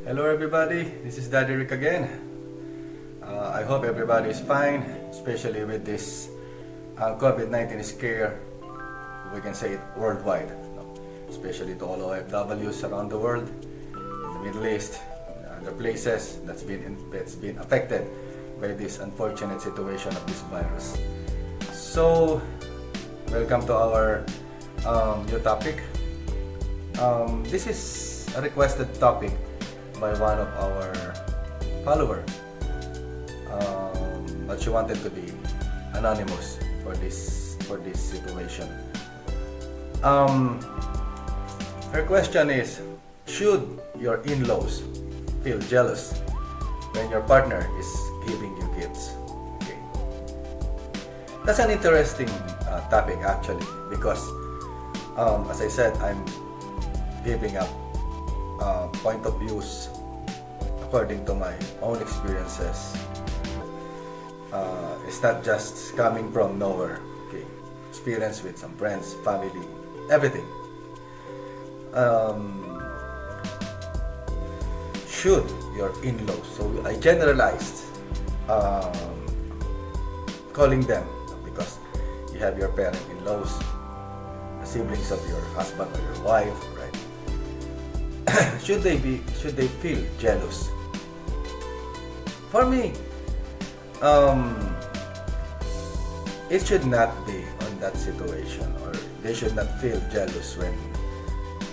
Hello everybody, this is Daddy Rick again. I hope everybody is fine, especially with this COVID-19 scare. We can say it worldwide, especially to all OFWs around the world, in the Middle East, and other places that's been affected by this unfortunate situation of this virus. So, welcome to our new topic. This is a requested topic by one of our follower, but she wanted to be anonymous for this situation. Her question is: should your in-laws feel jealous when your partner is giving you gifts? Okay. That's an interesting topic actually, because as I said, I'm giving up point of views according to my own experiences. It's not just coming from nowhere. Okay, experience with some friends, family, everything. Should your in-laws? So I generalized calling them, because you have your parent-in-laws, siblings of your husband or your wife, right? Should they feel jealous? For me, it should not be on that situation, or they should not feel jealous when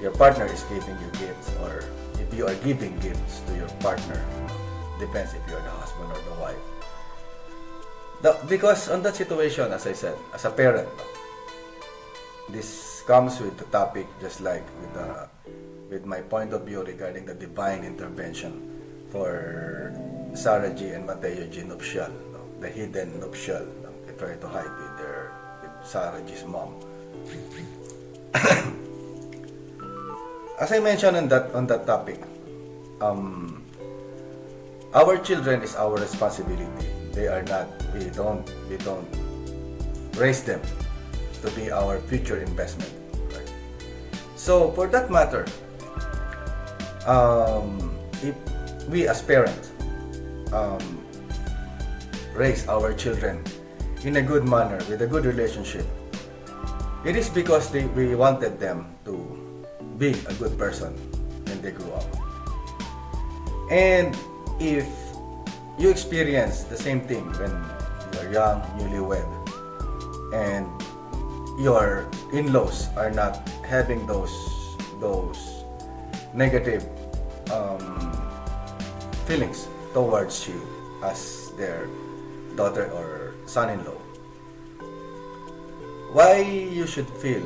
your partner is giving you gifts, or if you are giving gifts to your partner. Depends if you're the husband or the wife. Because on that situation, as I said, as a parent, this comes with the topic, just like with my point of view regarding the divine intervention for Sarah G and Mateo G nuptial, the hidden nuptial. They try to hide with Sarah G's mom. As I mentioned on that topic, our children is our responsibility. They are not. We don't raise them to be our future investment. Right? So for that matter, if we as parents raise our children in a good manner, with a good relationship, it is because we wanted them to be a good person when they grow up. And if you experience the same thing when you're young, newlywed, and your in-laws are not having those negative feelings towards you as their daughter or son-in-law, why you should feel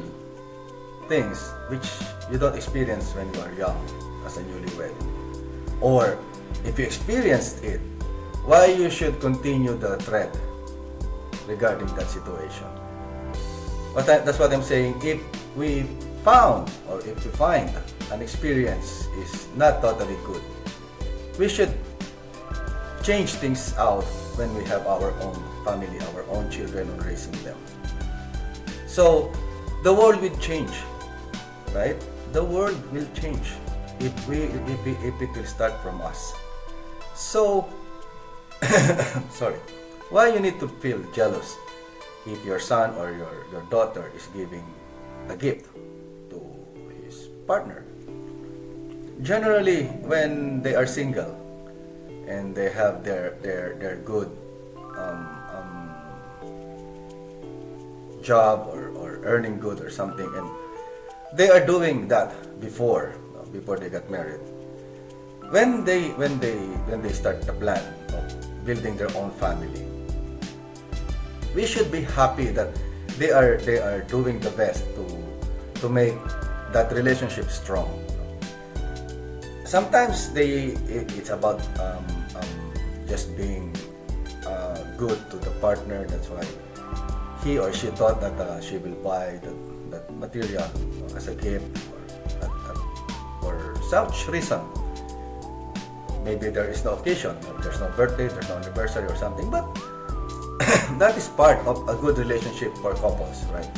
things which you don't experience when you are young as a newlywed? Or if you experienced it, why you should continue the thread regarding that situation? That's what I'm saying. If we found, or if we find an experience is not totally good, we should change things out when we have our own family, our own children, and raising them. So the world will change, right? The world will change if it will start from us. So sorry, why you need to feel jealous if your son or your daughter is giving a gift to his partner? Generally, when they are single and they have their good job or earning good or something, and they are doing that before they got married. When they start the plan of building their own family, we should be happy that they are doing the best to make that relationship strong. Sometimes it's about just being good to the partner. That's why he or she thought that she will buy that material as a gift, or such reason. Maybe there is no occasion, there's no birthday, there's no anniversary or something, but that is part of a good relationship for couples, right?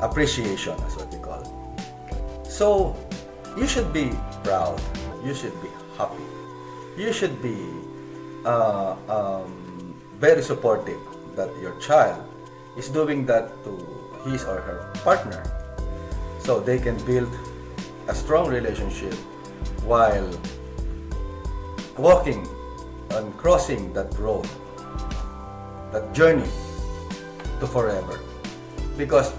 Appreciation is what we call it. So you should be proud. you should be happy. You should be very supportive that your child is doing that to his or her partner, so they can build a strong relationship while walking and crossing that road, that journey to forever. Because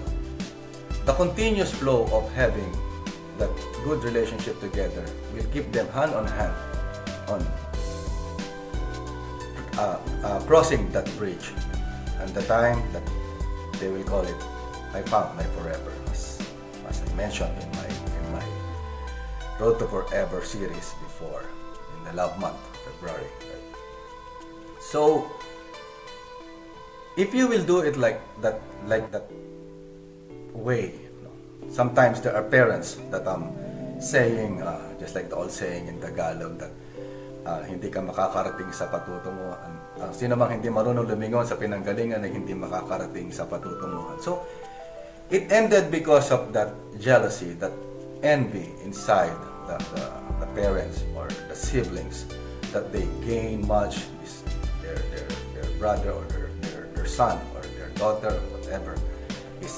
the continuous flow of having that good relationship together will keep them hand on hand on crossing that bridge, and the time that they will call it, I found my forever, as I mentioned in my Road to Forever series before, in the love month, February. Right? So if you will do it like that way, sometimes there are parents that saying, just like the old saying in Tagalog, that hindi ka makakarating sa patutunguhan. Sino mang hindi marunong lumingon sa pinanggalingan ay hindi makakarating sa patutunguhan. So, it ended because of that jealousy, that envy inside the parents or the siblings, that they gain much, their brother or their son or their daughter, whatever, is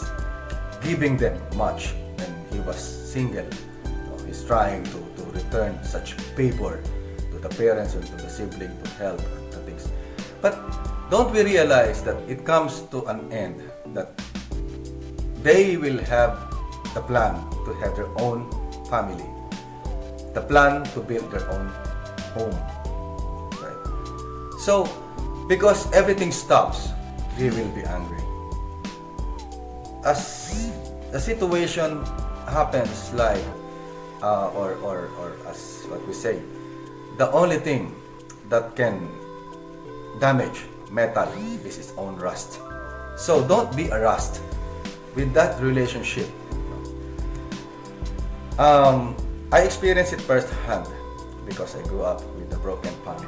giving them much when he was single. He's trying to return such favor to the parents or to the sibling, to help the things. But don't we realize that it comes to an end, that they will have the plan to have their own family, the plan to build their own home. Right? So, because everything stops, they will be angry. As the situation happens like, or as what we say, the only thing that can damage metal is its own rust. So don't be a rust with that relationship. I experienced it firsthand because I grew up with a broken family.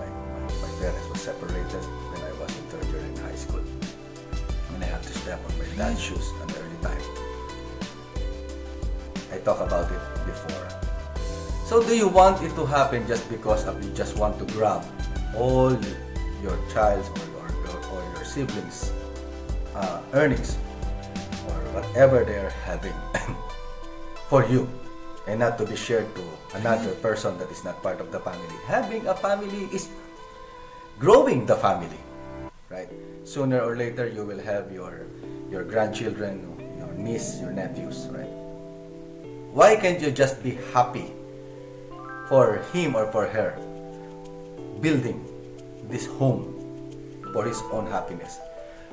My parents were separated when I was in third year in high school, and I had to step on my dad's shoes at an early time. I talked about it before. So do you want it to happen just because you just want to grab all your child's or your siblings' earnings or whatever they are having for you, and not to be shared to another person that is not part of the family? Having a family is growing the family, right? Sooner or later, you will have your grandchildren, your niece, your nephews, right? Why can't you just be happy for him or for her building this home for his own happiness?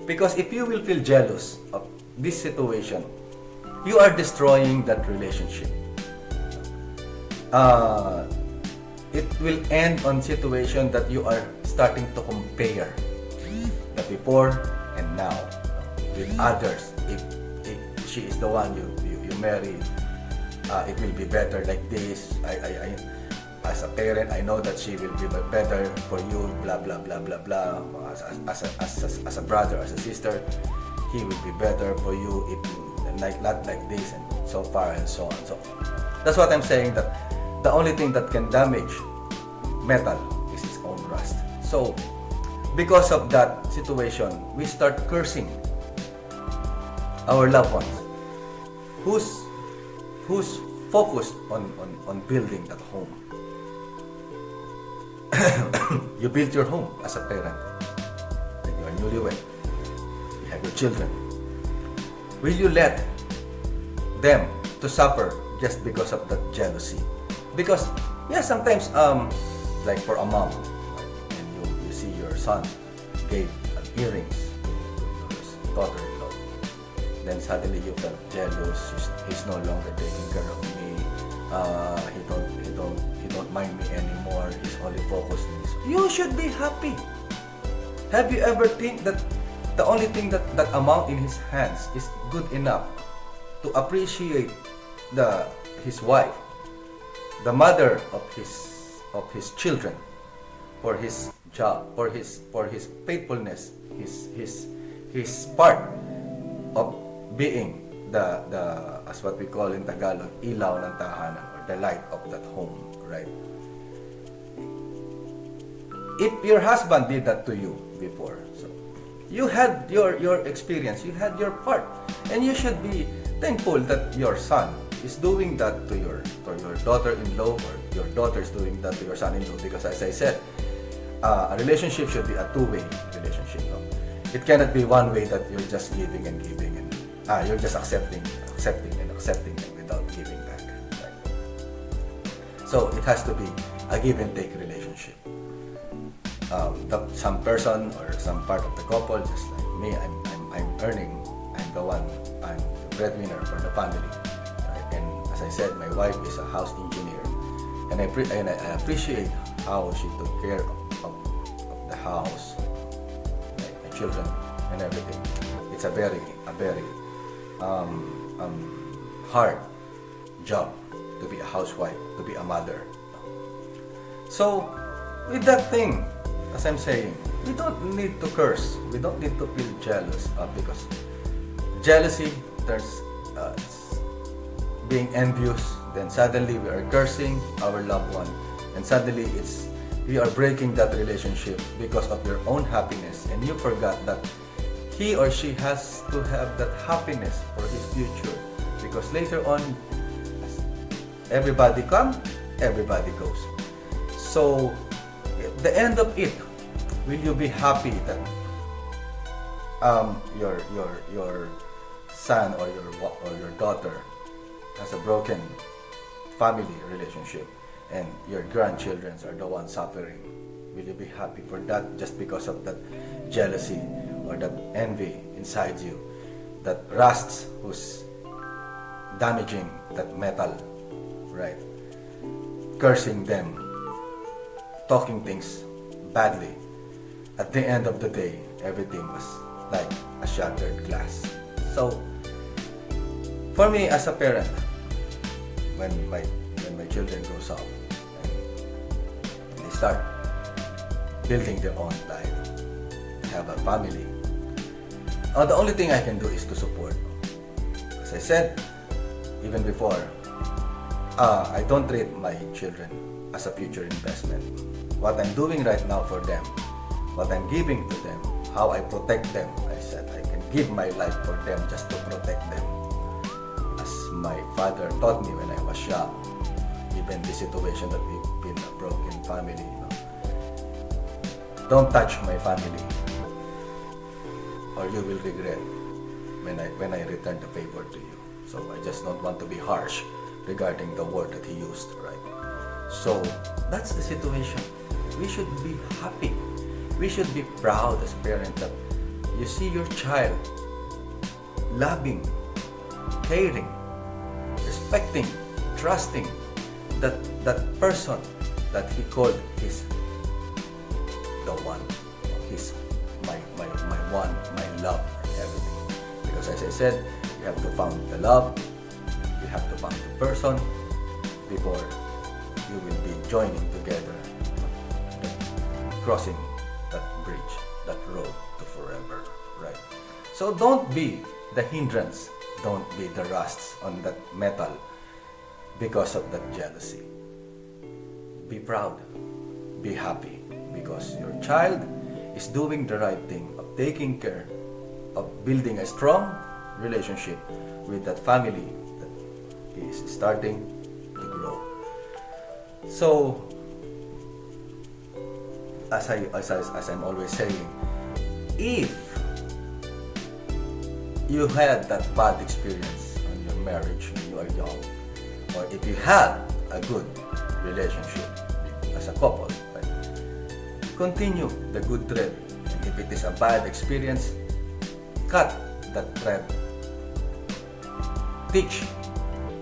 Because if you will feel jealous of this situation, you are destroying that relationship. It will end on situation that you are starting to compare the before and now with others. If she is the one you marry, it will be better like this. I as a parent, I know that she will be better for you, blah blah blah blah blah. As a brother, as a sister, he will be better for you if you not like this, and so far and so on. So that's what I'm saying, that the only thing that can damage metal is its own rust. So because of that situation, we start cursing our loved ones who's focused on building that home. You built your home as a parent, and you are newlywed, you have your children. Will you let them to suffer just because of that jealousy? Because sometimes like for a mom, and you see your son gave earrings to your daughter-in-law, then suddenly you felt jealous. He's no longer taking care of me. He don't mind me anymore. He's only focused on this. You should be happy. Have you ever think that the only thing that amount in his hands is good enough to appreciate his wife, the mother of his children, for his job, for his faithfulness, his part of being the as what we call in Tagalog, ilaw ng tahanan, or the light of that home. right? If your husband did that to you before, so you had your experience, you had your part, and you should be thankful that your son is doing that to your daughter-in-law, or your daughter is doing that to your son-in-law. Because as I said, a relationship should be a two-way relationship. No? It cannot be one way that you're just giving and giving, and you're just accepting and without giving back. Right? So it has to be a give and take relationship. Some person or some part of the couple, just like me, I'm earning, I'm the breadwinner for the family. Right? And as I said, my wife is a house engineer, and I appreciate how she took care of the house, right? My children and everything. It's a very hard job to be a housewife, to be a mother. So with that thing, as I'm saying, we don't need to curse. We don't need to feel jealous, because jealousy turns being envious. Then suddenly we are cursing our loved one, and suddenly we are breaking that relationship because of your own happiness, and you forgot that he or she has to have that happiness for his future. Because later on, everybody comes, everybody goes. So at the end of it, will you be happy that your son or your daughter has a broken family relationship, and your grandchildren are the ones suffering? Will you be happy for that, just because of that jealousy or that envy inside you that rusts, who's damaging that metal, right? Cursing them, talking things badly. At the end of the day, everything was like a shattered glass. So for me as a parent, when my children grows up and they start building their own life, have a family, the only thing I can do is to support. As I said even before, I don't treat my children as a future investment. What I'm doing right now for them, what I'm giving to them, how I protect them, I said I can give my life for them just to protect them. As my father taught me when I was young, even the situation that we've been a broken family, don't touch my family, or you will regret when I return the favor to you. So I just don't want to be harsh regarding the word that he used, right? So that's the situation. We should be happy. We should be proud as parents that you see your child loving, caring, respecting, trusting that person that he called his the one, his my one, my love, and everything. Because as I said, you have to found the love, you have to found the person before you will be joining together, crossing that bridge, that road to forever, right? So don't be the hindrance, don't be the rusts on that metal because of that jealousy. Be proud, be happy, because your child is doing the right thing of taking care of building a strong relationship with that family that he is starting to grow. So as I'm always saying, if you had that bad experience on your marriage when you are young, or if you had a good relationship as a couple, right? Continue the good thread. And if it is a bad experience, cut that thread. Teach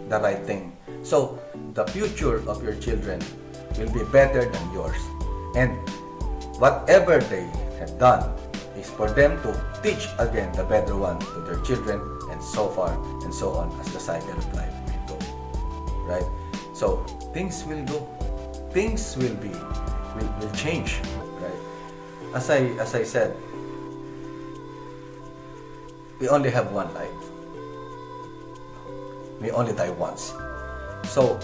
the right thing. So the future of your children will be better than yours. And whatever they have done is for them to teach again the better one to their children, and so far and so on as the cycle of life will go. Right? So things will go. Things will change. Right? As I said, we only have one life. We only die once. So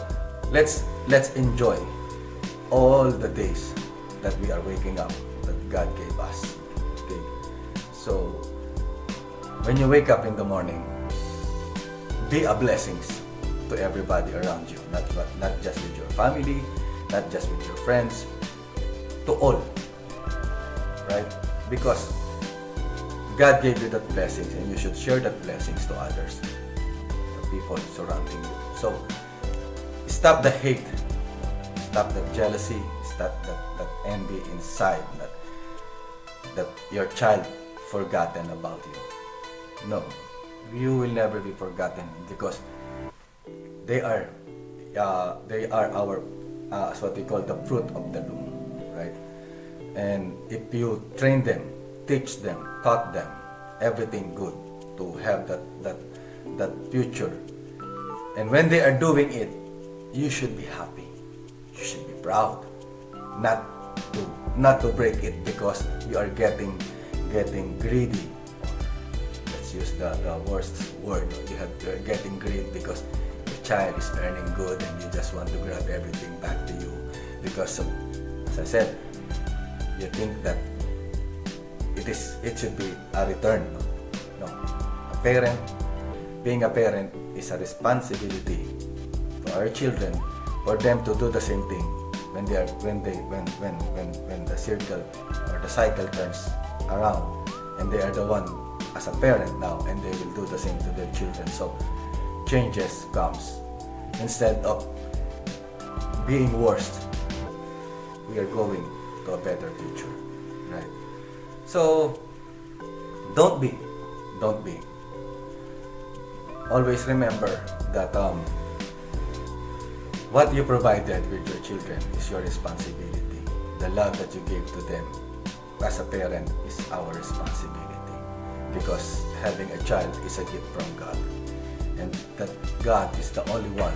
let's enjoy all the days that we are waking up, that God gave us. Okay? So, when you wake up in the morning, be a blessing to everybody around you, not just with your family, not just with your friends, to all, right? Because God gave you that blessings, and you should share that blessings to others, the people surrounding you. So stop the hate, stop the jealousy, stop that envy inside, that your child forgotten about you. No, you will never be forgotten, because they are our what we call the fruit of the loom, right? And if you train them, teach them, taught them everything good to have that future, and when they are doing it, you should be happy, you should be proud, not to break it because you are getting greedy. Let's use the worst word. You're getting greedy because your child is earning good and you just want to grab everything back to you because of, as I said, you think that it should be a return. No. Being a parent is a responsibility for our children, for them to do the same thing when the circle or the cycle turns around, and they are the one as a parent now, and they will do the same to their children. So changes comes. Instead of being worst, we are going to a better future, right? So don't be. Always remember that what you provided with your children is your responsibility. The love that you gave to them as a parent is our responsibility, because having a child is a gift from God, and that God is the only one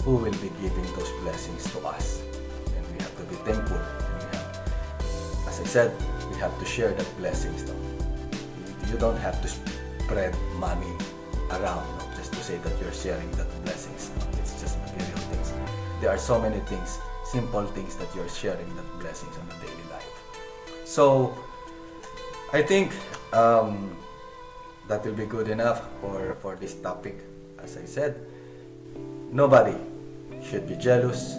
who will be giving those blessings to us, and we have to be thankful. And we have, as I said, we have to share that blessings. No? You don't have to spread money around, no? Just to say that you're sharing that blessings. No? It's just material things. There are so many things, simple things that you're sharing that blessings on the daily life. So I think that will be good enough for this topic. As I said, nobody should be jealous,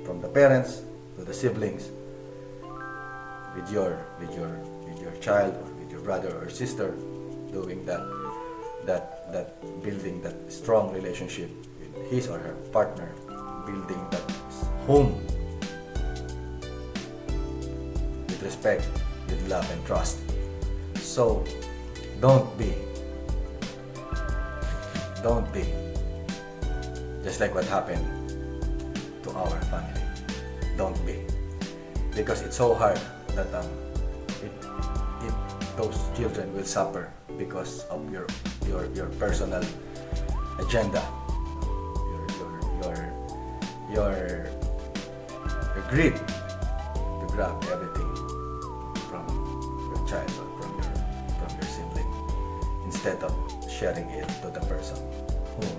from the parents to the siblings, with your child or with your brother or sister, doing that building that strong relationship with his or her partner, building that home with respect, with love and trust. So don't be just like what happened to our family. Don't be, because it's so hard that if those children will suffer because of your personal agenda, your greed to grab everything from your child or from your sibling, instead of sharing it to the person whom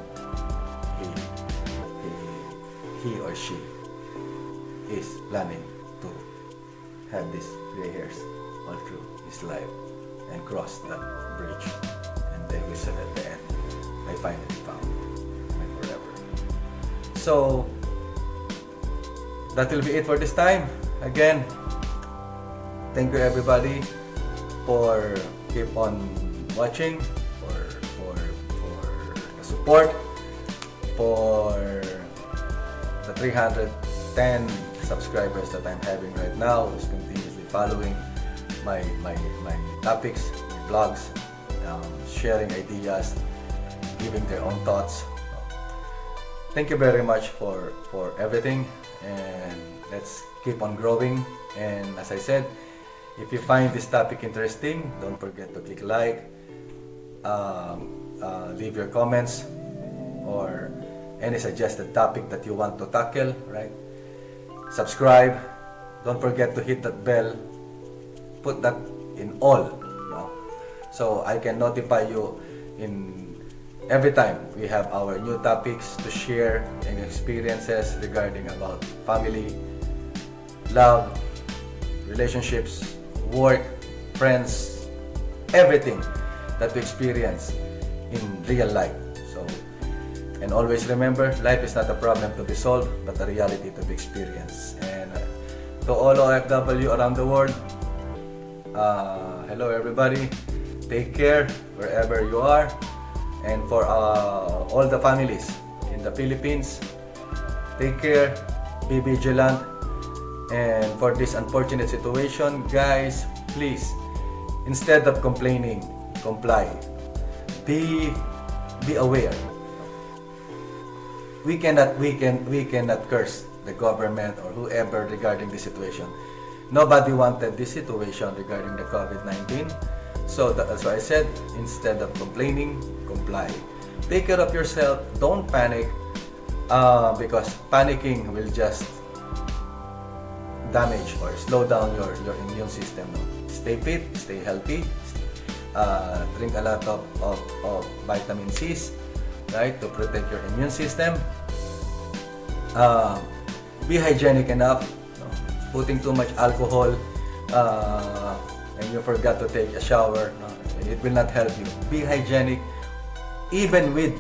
he or she is planning to have these gray hairs all through his life and cross that bridge, and they will say at the end, I finally found my forever. So that will be it for this time. Again, thank you everybody for keep on watching, for the support, for the 310 subscribers that I'm having right now, who's continuously following my topics, my blogs, sharing ideas, giving their own thoughts. Thank you very much for everything, and let's keep on growing. And as I said, if you find this topic interesting, don't forget to click like, leave your comments, or any suggested topic that you want to tackle, right? Subscribe. Don't forget to hit that bell. Put that in all, no? So I can notify you in every time we have our new topics to share and experiences regarding about family, love, relationships, work, friends, everything that we experience in real life. So, and always remember, life is not a problem to be solved, but a reality to be experienced. And to all OFW around the world, hello everybody. Take care wherever you are. And for all the families in the Philippines, take care, be vigilant. And for this unfortunate situation, guys, please, instead of complaining, comply. Be aware. We cannot curse the government or whoever regarding this situation. Nobody wanted this situation regarding the COVID-19. So that's why I said, instead of complaining, comply. Take care of yourself. Don't panic, because panicking will just damage or slow down your immune system. Stay fit, stay healthy. Drink a lot of vitamin C's, right, to protect your immune system. Be hygienic enough. Putting too much alcohol and you forgot to take a shower, it will not help you. Be hygienic, even with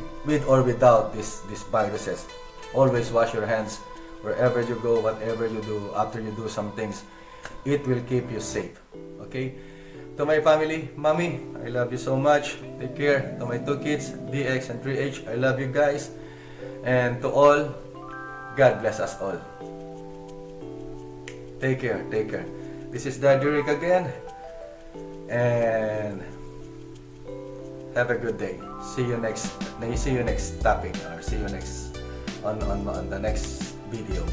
or without these viruses. Always wash your hands wherever you go, whatever you do. After you do some things, it will keep you safe. Okay? To my family, Mommy, I love you so much. Take care. To my 2 kids, DX and 3H, I love you guys. And to all, God bless us all. Take care, take care. This is Daddy Rick again. And have a good day. See you next topic, or see you next on the next video.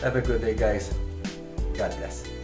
Have a good day, guys. God bless.